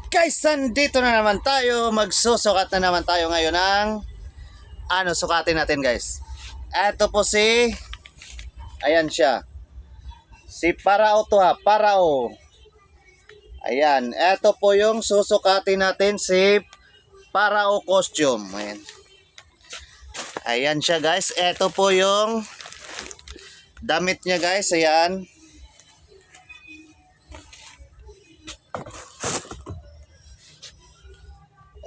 Guys, nandito na naman tayo. Magsusukat na naman tayo ngayon ng sukatin natin, guys. Ito po si ayan siya. Si Parao to ha, Parao. Ayan, ito po yung susukatin natin, si Parao costume. Ayan. Ayan siya, guys. Ito po yung damit niya, guys. Ayan.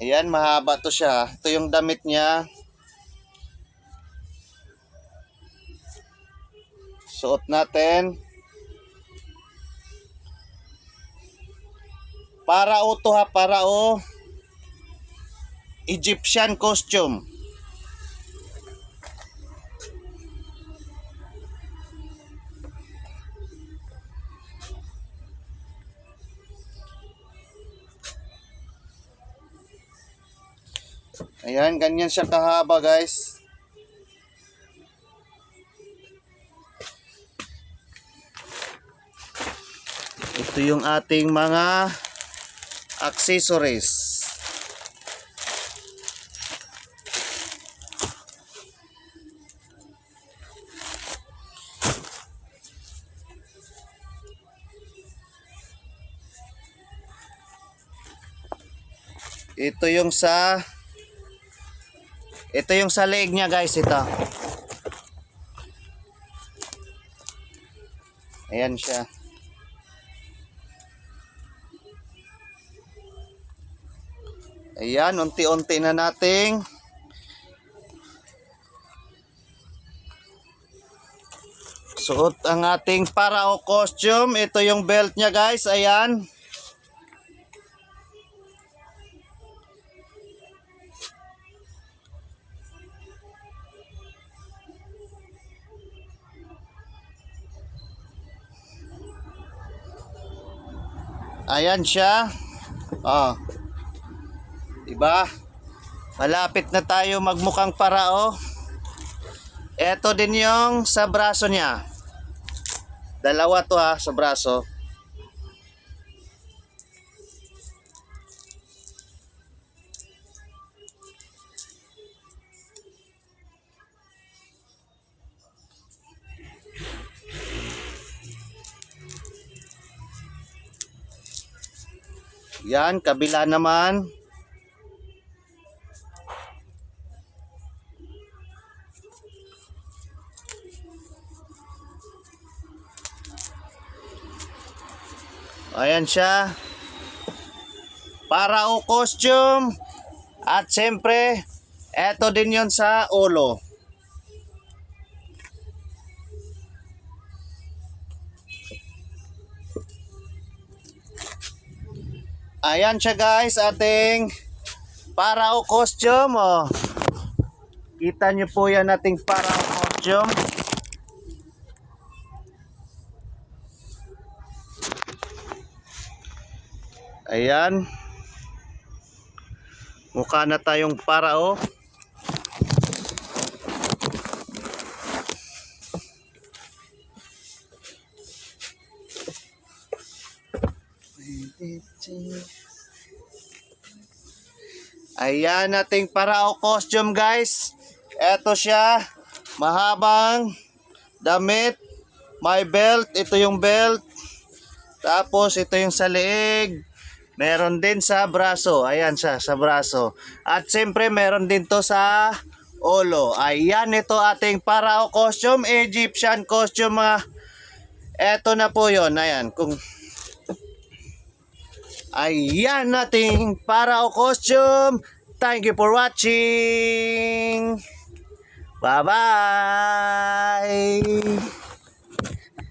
Ayan, mahaba to siya. Ito yung damit niya. Suot natin. Parao to ha, Parao. Egyptian costume. Ayan, ganyan siya kahaba, guys. Ito yung ating mga accessories. Ito yung sa leeg niya, guys, ito. Ayan siya. Ayan, unti-unti na nating suot ang ating Parao costume. Ito yung belt niya, guys. Ayan. Ayan siya. Oh. Diba? Malapit na tayo magmukhang Parao. Ito din yung sa braso niya. Dalawa to ha, sa braso. Yan, kabila naman. Ayan siya. Parao costume. At siyempre, eto din yon sa ulo. Ayan siya, guys, ating Parao costume. Oh. Kita nyo po yan ating Parao costume. Ayan. Mukha na tayong Parao. Ayan ating Parao costume, guys. Ito siya. Mahabang damit. May belt. Ito yung belt. Tapos ito yung sa leeg. Meron din sa braso. Ayan siya, sa braso. At siyempre meron din to sa ulo. Ayan, ito ating Parao costume. Egyptian costume. Ito na po yon. Ayan. Ayan nating Parao costume. Thank you for watching. Bye-bye.